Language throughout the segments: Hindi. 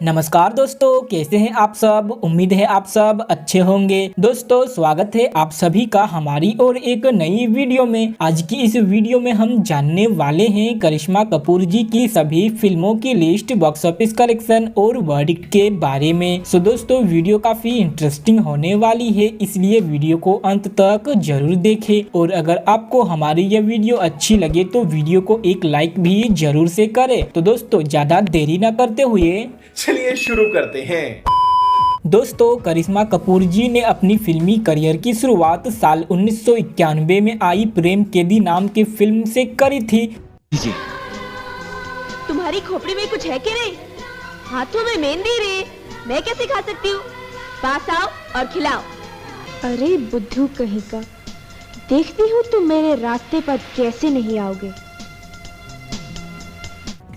नमस्कार दोस्तों, कैसे हैं आप सब। उम्मीद है आप सब अच्छे होंगे। दोस्तों स्वागत है आप सभी का हमारी और एक नई वीडियो में। आज की इस वीडियो में हम जानने वाले हैं करिश्मा कपूर जी की सभी फिल्मों की लिस्ट, बॉक्स ऑफिस कलेक्शन और वर्डिक्ट के बारे में। सो दोस्तों वीडियो काफी इंटरेस्टिंग होने वाली है, इसलिए वीडियो को अंत तक जरूर देखें। और अगर आपको हमारी यह वीडियो अच्छी लगे तो वीडियो को एक लाइक भी जरूर से करें। तो दोस्तों ज्यादा देरी न करते हुए चलिए शुरू करते हैं। दोस्तों करिश्मा कपूर जी ने अपनी फिल्मी करियर की शुरुआत साल 1991 में आई प्रेम कैदी नाम की फिल्म से करी थी। जी तुम्हारी खोपड़ी में कुछ है कि नहीं? हाथों में मेहंदी रे, मैं कैसे खा सकती हूँ? पास आओ और खिलाओ। अरे बुद्धू कहीं का, देखती हूँ तुम मेरे रास्ते पर कैसे नहीं आओगे।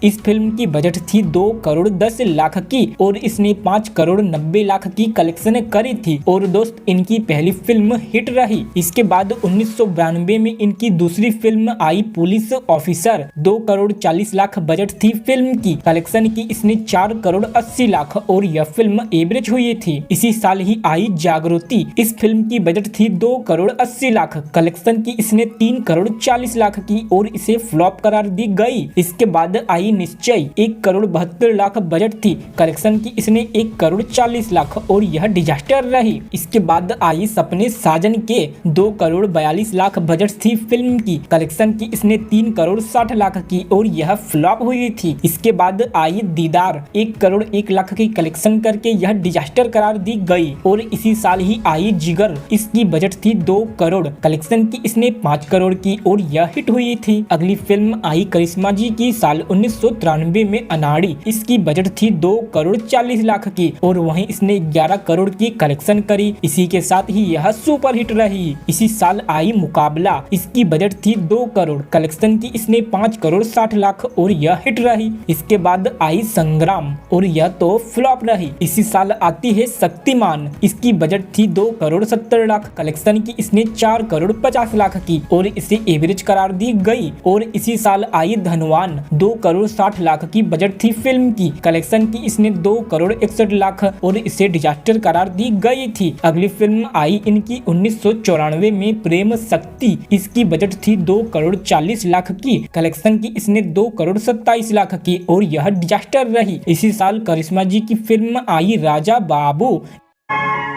इस फिल्म की बजट थी 2 करोड़ 10 लाख की और इसने 5 करोड़ 90 लाख की कलेक्शन करी थी। और दोस्त इनकी पहली फिल्म हिट रही। इसके बाद 1992 में इनकी दूसरी फिल्म आई police officer. 2 crore 40 lakh budget थी फिल्म की, कलेक्शन की इसने 4 करोड़ 80 लाख और यह फिल्म एवरेज हुई थी। इसी साल ही आई जागृति। इस फिल्म की बजट थी 2 करोड़ 80 लाख, कलेक्शन की इसने 3 करोड़ 40 लाख की और इसे फ्लॉप करार दी गई। इसके बाद आई निश्चय। 1 करोड़ 72 लाख बजट थी, कलेक्शन की इसने 1 करोड़ 40 लाख और यह डिजास्टर रही। इसके बाद आई सपने साजन के। 2 करोड़ 42 लाख बजट थी फिल्म की, कलेक्शन की इसने 3 करोड़ 60 लाख की और यह फ्लॉप हुई थी। इसके बाद आई दीदार। 1 करोड़ 1 लाख की कलेक्शन करके यह डिजास्टर करार दी गई। और इसी साल ही आई जिगर। इसकी बजट थी 2 करोड़, कलेक्शन की इसने 5 करोड़ की और यह हिट हुई थी। अगली फिल्म आई करिश्मा जी की साल 1993 में अनाड़ी। इसकी बजट थी 2 करोड़ 40 लाख की और वहीं इसने 11 करोड़ की कलेक्शन करी। इसी के साथ ही यह सुपर हिट रही। इसी साल आई मुकाबला। इसकी बजट थी 2 करोड़, कलेक्शन की इसने 5 करोड़ 60 लाख और यह हिट रही। इसके बाद आई संग्राम और यह तो फ्लॉप रही। इसी साल आती है शक्तिमान। इसकी बजट थी 2 करोड़ 70 लाख, कलेक्शन की इसने 4 करोड़ 50 लाख की और इसे एवरेज करार दी गई। और इसी साल आई धनवान। 2 करोड़ 60 लाख की बजट थी फिल्म की, कलेक्शन की इसने 2 करोड़ 61 लाख और इसे डिजास्टर करार दी गई थी। अगली फिल्म आई इनकी 1994 में प्रेम शक्ति। इसकी बजट थी 2 करोड़ 40 लाख की, कलेक्शन की इसने 2 करोड़ 27 लाख की और यह डिजास्टर रही। इसी साल करिश्मा जी की फिल्म आई राजा बाबू।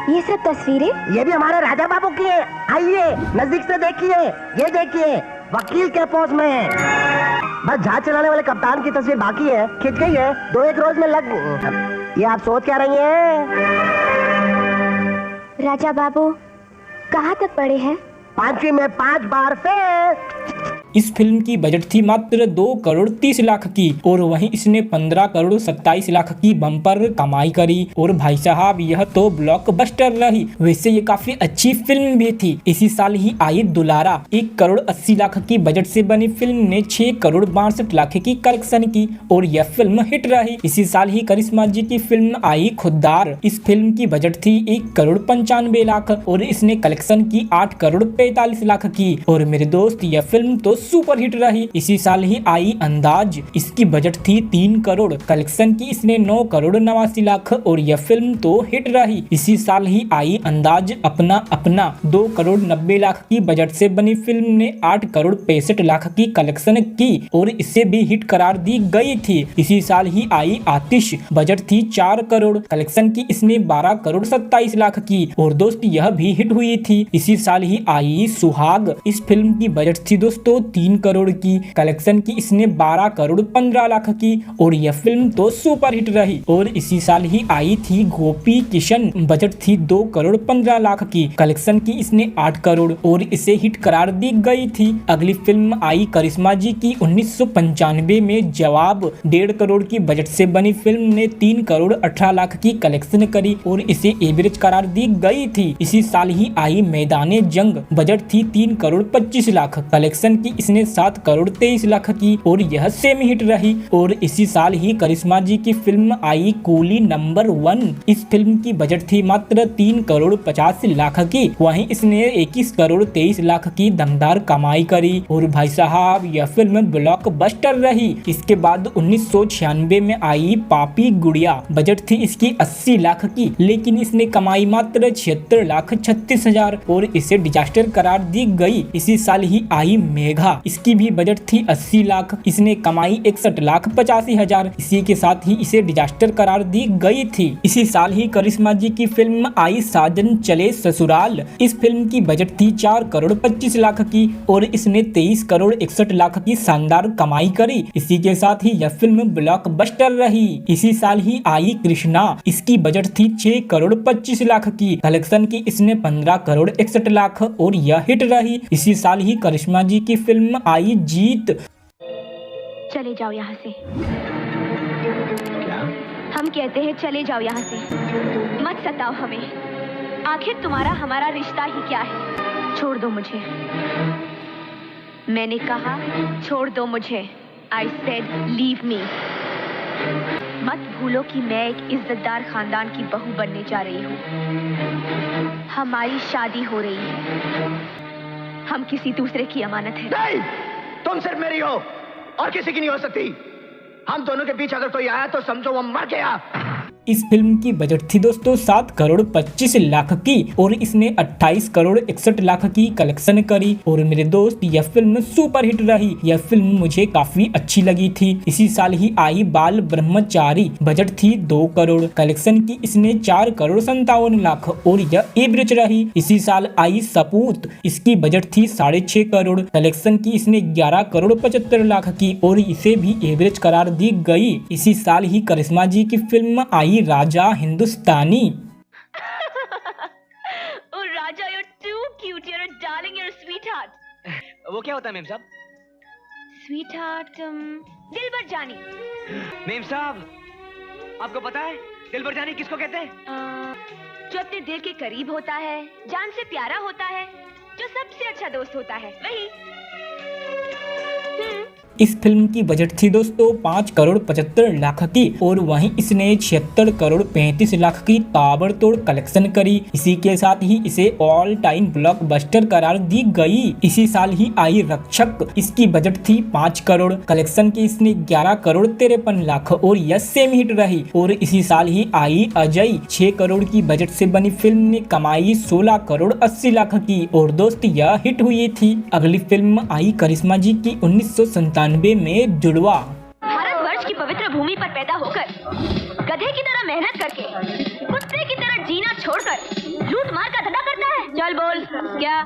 ये सब तस्वीरें ये भी हमारे राजा बाबू की है। आइए नजदीक से देखिए, ये देखिए वकील के पोज में है। बस जहाज चलाने वाले कप्तान की तस्वीर बाकी है, खिंच गई है। 2-1 रोज में लग। ये आप सोच क्या रही हैं? राजा बाबू कहाँ तक पढ़े हैं? 5वीं में 5 बार फेल। इस फिल्म की बजट थी मात्र 2 करोड़ 30 लाख की और वहीं इसने 15 करोड़ 27 लाख की बम्पर कमाई करी। और भाई साहब यह तो ब्लॉकबस्टर रही। वैसे ये काफी अच्छी फिल्म भी थी। इसी साल ही आई दुलारा। 1 करोड़ 80 लाख की बजट से बनी फिल्म ने 6 करोड़ 62 लाख की कलेक्शन की और यह फिल्म हिट रही। इसी साल ही करिश्मा जी की फिल्म आई खुद्दार। इस फिल्म की बजट थी 1 करोड़ 95 लाख और इसने कलेक्शन की 8 करोड़ 45 लाख की। और मेरे दोस्त यह फिल्म तो सुपर हिट रही। इसी साल ही आई अंदाज। इसकी बजट थी 3 करोड़, कलेक्शन की इसने 9 करोड़ 89 लाख और यह फिल्म तो हिट रही। इसी साल ही आई अंदाज अपना अपना। 2 करोड़ 90 लाख की बजट से बनी फिल्म ने 8 करोड़ 65 लाख की कलेक्शन की और इसे भी हिट करार दी गई थी। इसी साल ही आई आतिश। बजट थी 4 करोड़, कलेक्शन की इसने 12 करोड़ 27 लाख की और दोस्त यह भी हिट हुई थी। इसी साल ही आई सुहाग। इस फिल्म की बजट थी दोस्तों 3 करोड़ की, कलेक्शन की इसने 12 करोड़ 15 लाख की और यह फिल्म तो सुपर हिट रही। और इसी साल ही आई थी गोपी किशन। बजट थी 2 करोड़ 15 लाख की, कलेक्शन की इसने 8 करोड़ और इसे हिट करार दी गई थी। अगली फिल्म आई करिश्मा जी की 1995 में जवाब। 1.5 करोड़ की बजट से बनी फिल्म ने 3 करोड़ 18 लाख की कलेक्शन करी और इसे एवरेज करार दी गई थी। इसी साल ही आई मैदाने जंग। बजट थी 3 करोड़ 25 लाख, कलेक्शन की इसने 7 करोड़ 23 लाख की और यह सेमी हिट रही। और इसी साल ही करिश्मा जी की फिल्म आई कूली नंबर 1। इस फिल्म की बजट थी मात्र 3 करोड़ 50 लाख की, वहीं इसने 21 करोड़ 23 लाख की दमदार कमाई करी और भाई साहब यह फिल्म ब्लॉकबस्टर रही। इसके बाद 1996 में आई पापी गुड़िया, बजट थी इसकी 80 लाख की, लेकिन इसने कमाई मात्र 76,36,000 और इसे डिजास्टर करार दी गई। इसी साल ही आई मेघा, इसकी भी बजट थी 80 लाख, इसने कमाई 61,85,000, इसी के साथ ही इसे डिजास्टर करार दी गई थी। इसी साल ही करिश्मा जी की फिल्म आई साजन चले ससुराल। इस फिल्म की बजट थी 4 करोड़ 25 लाख की और इसने 23 करोड़ 61 लाख की शानदार कमाई करी। इसी के साथ ही यह फिल्म ब्लॉकबस्टर रही। इसी साल ही आई कृष्णा, इसकी बजट थी 6 करोड़ 25 लाख की, कलेक्शन की इसने 15 करोड़ 61 लाख और यह हिट रही। इसी साल ही करिश्मा जी की फिल्म आई जीत। चले जाओ यहाँ से। क्या? हम कहते हैं चले जाओ यहाँ से, मत सताओ हमें। आखिर तुम्हारा हमारा रिश्ता ही क्या है? छोड़ दो मुझे। मैंने कहा छोड़ दो मुझे। I said leave me। मत भूलो कि मैं एक इज्जतदार खानदान की बहू बनने जा रही हूँ। हमारी शादी हो रही है, हम किसी दूसरे की अमानत है। नहीं, तुम सिर्फ मेरी हो और किसी की नहीं हो सकती। हम दोनों के बीच अगर कोई आया तो समझो वो मर गया। इस फिल्म की बजट थी दोस्तों 7 करोड़ 25 लाख की और इसने 28 करोड़ 61 लाख की कलेक्शन करी। और मेरे दोस्त यह फिल्म सुपर हिट रही। यह फिल्म मुझे काफी अच्छी लगी थी। इसी साल ही आई बाल ब्रह्मचारी, बजट थी 2 करोड़, कलेक्शन की इसने 4 करोड़ 57 लाख और यह एवरेज रही। इसी साल आई सपूत, इसकी बजट थी 6.5 करोड़, कलेक्शन की इसने 11 करोड़ 75 लाख की और इसे भी एवरेज करार दी गई। इसी साल ही करिश्मा जी की film I Raja Hindustani. Oh Raja, you're too cute. You're a darling. You're a sweetheart. वो क्या होता है मेम साहब? Sweetheart, दिलबर जानी। मेम साहब, आपको पता है दिलबर जानी किसको कहते हैं? जो अपने दिल के करीब होता है, जान से प्यारा होता है, जो सबसे अच्छा दोस्त होता है, वही। इस फिल्म की बजट थी दोस्तों 5 करोड़ 75 लाख की और वहीं इसने 76 करोड़ 35 लाख की ताबड़तोड़ कलेक्शन करी। इसी के साथ ही इसे ऑल टाइम ब्लॉकबस्टर करार दी गई। इसी साल ही आई रक्षक, इसकी बजट थी 5 करोड़, कलेक्शन की इसने 11 करोड़ 53 लाख और यह सेमी हिट रही। और इसी साल ही आई अजय, 6 करोड़ की बजट से बनी फिल्म ने कमाई 16 करोड़ 80 लाख की और दोस्त यह हिट हुई थी। अगली फिल्म आई करिश्मा जी की 1997 में जुड़वा। भारतवर्ष की पवित्र भूमि पर पैदा होकर, गधे की तरह मेहनत करके, कुत्ते की तरह जीना छोड़कर लूट मार का धंधा करता है। चल बोल क्या?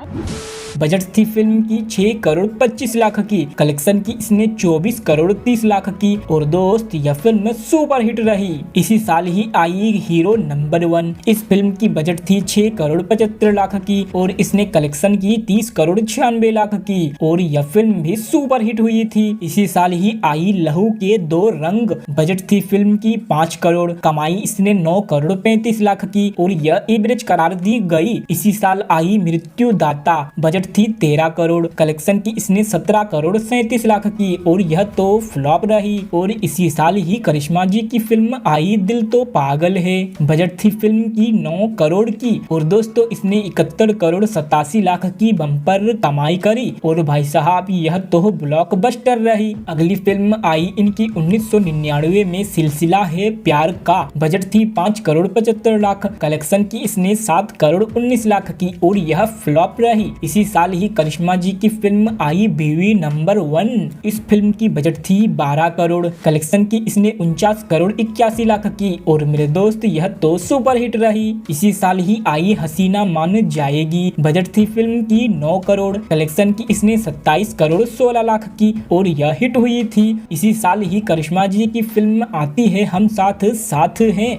बजट थी फिल्म की 6 करोड़ 25 लाख की, कलेक्शन की इसने 24 करोड़ 30 लाख की और दोस्त यह फिल्म सुपर हिट रही। इसी साल ही आई हीरो नंबर 1। इस फिल्म की बजट थी 6 करोड़ 75 लाख की और इसने कलेक्शन की 30 करोड़ 96 लाख की और यह फिल्म भी सुपर हिट हुई थी। इसी साल ही आई लहू के 2 रंग, बजट थी फिल्म की 5 करोड़, कमाई इसने 9 करोड़ 35 लाख की और यह एवरेज करार दी गई। इसी साल आई मृत्युदाता, बजट थी 13 करोड़, कलेक्शन की इसने 17 करोड़ 37 लाख की और यह तो फ्लॉप रही। और इसी साल ही करिश्मा जी की फिल्म आई दिल तो पागल है, बजट थी फिल्म की 9 करोड़ की और दोस्तों इसने 71 करोड़ 87 लाख की बम्पर कमाई करी और भाई साहब यह तो ब्लॉकबस्टर रही। अगली फिल्म आई इनकी 1999 में सिलसिला है प्यार का, बजट थी 5 करोड़ 75 लाख, कलेक्शन की इसने 7 करोड़ 19 लाख की और यह फ्लॉप रही। इसी साल ही करिश्मा जी की फिल्म आई बीवी नंबर 1। इस फिल्म की बजट थी 12 करोड़, कलेक्शन की इसने 49 करोड़ 81 लाख की और मेरे दोस्त यह तो सुपर हिट रही। इसी साल ही आई हसीना मान जाएगी, बजट थी फिल्म की 9 करोड़, कलेक्शन की इसने 27 करोड़ 16 लाख की और यह हिट हुई थी। इसी साल ही करिश्मा जी की फिल्म आती है हम साथ साथ हैं।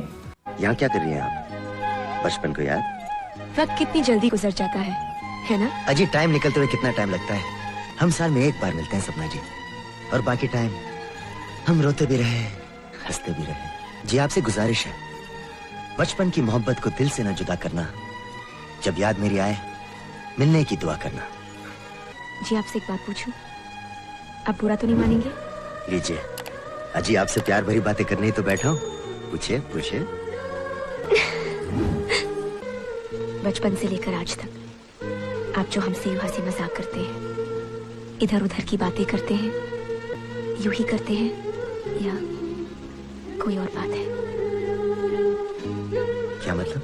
यहाँ क्या कर रही हैं आप? बचपन को याद? वक्त कितनी जल्दी गुजर जाता है ना? अजी टाइम निकलते हुए कितना टाइम लगता है। हम साल में एक बार मिलते हैं सपना जी, और बाकी टाइम हम रोते भी रहे हंसते भी रहे। जी आपसे गुजारिश है, बचपन की मोहब्बत को दिल से न जुदा करना, जब याद मेरी आए मिलने की दुआ करना। जी आपसे एक बात पूछूं? आप बुरा तो नहीं मानेंगे? लीजिए, अजी आपसे प्यार भरी बातें करने ही तो बैठा हूँ। पूछिए पूछिए। बचपन से लेकर आज तक आप जो हमसे यूं हंसी मजाक करते हैं, इधर उधर की बातें करते हैं, यूं ही करते हैं या कोई और बात है? क्या मतलब?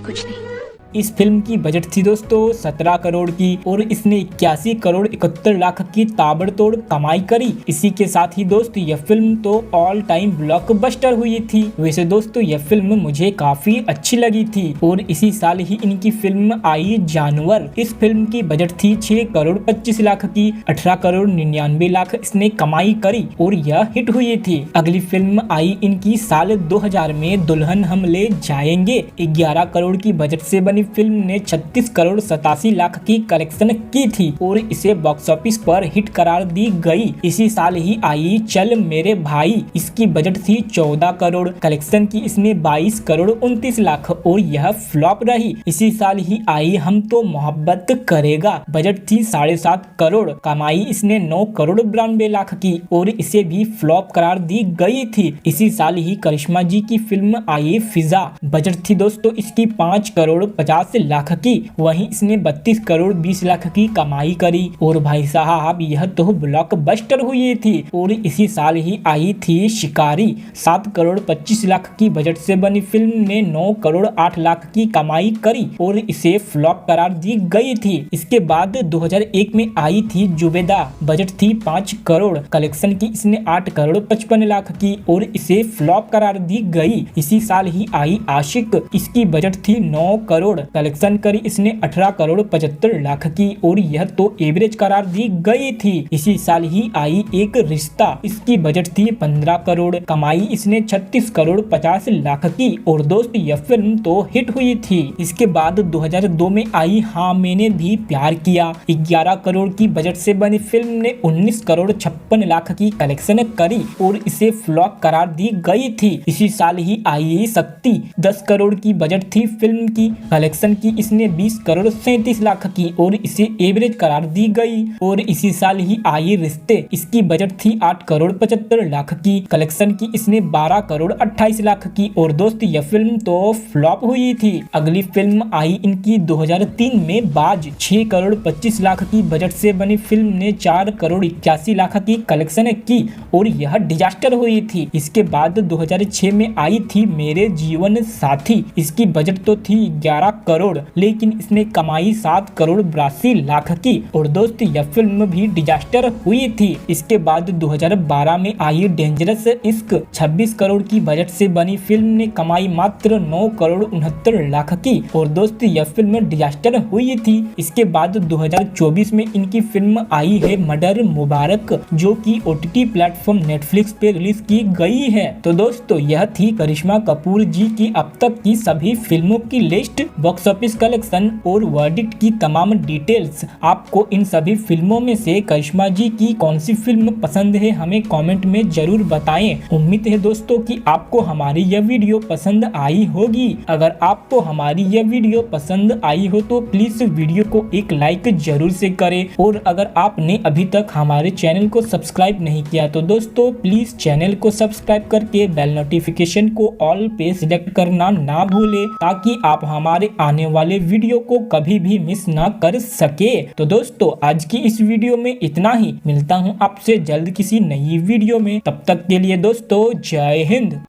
कुछ नहीं। इस फिल्म की बजट थी दोस्तों 17 करोड़ की और इसने 81 करोड़ 71 लाख की ताबड़तोड़ कमाई करी। इसी के साथ ही दोस्तों यह फिल्म तो ऑल टाइम ब्लॉकबस्टर हुई थी। वैसे दोस्तों यह फिल्म मुझे काफी अच्छी लगी थी और इसी साल ही इनकी फिल्म आई जानवर। इस फिल्म की बजट थी 6 करोड़ 25 लाख की, 18 करोड़ 99 लाख इसने कमाई करी और यह हिट हुई थी। अगली फिल्म आई इनकी साल 2000 में दुल्हन हम ले जाएंगे। 11 करोड़ की बजट से बनी फिल्म ने 36 करोड़ 87 लाख की कलेक्शन की थी और इसे बॉक्स ऑफिस पर हिट करार दी गई। इसी साल ही आई चल मेरे भाई। इसकी बजट थी 14 करोड़, कलेक्शन की इसने 22 करोड़ 29 लाख और यह फ्लॉप रही। इसी साल ही आई हम तो मोहब्बत करेगा। बजट थी 7.5 करोड़, कमाई इसने 9 करोड़ 92 लाख की और इसे भी फ्लॉप करार दी गई थी। इसी साल ही करिश्मा जी की फिल्म आई फिजा। बजट थी दोस्तों इसकी 5 करोड़ 50 लाख की, वहीं इसने 32 करोड़ 20 लाख की कमाई करी और भाई साहब यह तो ब्लॉकबस्टर हुई थी। और इसी साल ही आई थी शिकारी। 7 करोड़ 25 लाख की बजट से बनी फिल्म ने 9 करोड़ 8 लाख की कमाई करी और इसे फ्लॉप करार दी गई थी। इसके बाद 2001 में आई थी जुबेदा। बजट थी 5 करोड़, कलेक्शन की इसने 8 करोड़ 55 लाख की और इसे फ्लॉप करार दी गई। इसी साल ही आई आशिक। इसकी बजट थी 9 करोड़, कलेक्शन करी इसने 18 करोड़ 75 लाख की और यह तो एवरेज करार दी गई थी। इसी साल ही आई एक रिश्ता। इसकी बजट थी 15 करोड़, कमाई इसने 36 करोड़ 50 लाख की और दोस्त यह फिल्म तो हिट हुई थी। इसके बाद 2002 में आई हाँ मैंने भी प्यार किया। 11 करोड़ की बजट से बनी फिल्म ने 19 करोड़ 56 लाख की कलेक्शन करी और इसे फ्लॉप करार दी गई थी। इसी साल ही आई शक्ति। 10 करोड़ की बजट थी फिल्म की, कलेक्शन की इसने 20 करोड़ 37 लाख की और इसे एवरेज करार दी गई। और इसी साल ही आई रिश्ते। इसकी बजट थी 8 करोड़ 75 लाख की, कलेक्शन की इसने 12 करोड़ 28 लाख की और दोस्त यह फिल्म तो फ्लॉप हुई थी। अगली फिल्म आई इनकी 2003 में बाज। 6 करोड़ 25 लाख की बजट से बनी फिल्म ने 4 करोड़ 81 लाख की कलेक्शन की और यह डिजास्टर हुई थी। इसके बाद 2006 में आई थी मेरे जीवन साथी। इसकी बजट तो थी 11 करोड़, लेकिन इसने कमाई 7 करोड़ 82 लाख की और दोस्त यह फिल्म भी डिजास्टर हुई थी। इसके बाद 2012 में आई डेंजरस इश्क। 26 करोड़ की बजट से बनी फिल्म ने कमाई मात्र 9 करोड़ 69 लाख की और दोस्त यह फिल्म डिजास्टर हुई थी। इसके बाद 2024 में इनकी फिल्म आई है मर्डर मुबारक, जो कि OTT प्लेटफॉर्म नेटफ्लिक्स पे रिलीज की गई है। तो दोस्तों यह थी करिश्मा कपूर जी की अब तक की सभी फिल्मों की लिस्ट, बॉक्स ऑफिस कलेक्शन और वर्डिक्ट की तमाम डिटेल्स। आपको इन सभी फिल्मों में से करिश्मा जी की कौन सी फिल्म पसंद है हमें कमेंट में जरूर बताएं। उम्मीद है दोस्तों कि आपको हमारी यह वीडियो पसंद आई होगी। अगर आपको हमारी यह वीडियो पसंद आई हो तो प्लीज वीडियो को एक लाइक जरूर से करें और अगर आपने अभी तक हमारे चैनल को सब्सक्राइब नहीं किया तो दोस्तों प्लीज चैनल को सब्सक्राइब करके बेल नोटिफिकेशन को ऑल पे सिलेक्ट करना ना भूले, ताकि आप हमारे आने वाले वीडियो को कभी भी मिस ना कर सके। तो दोस्तों आज की इस वीडियो में इतना ही। मिलता हूँ आपसे जल्द किसी नई वीडियो में। तब तक के लिए दोस्तों जय हिंद।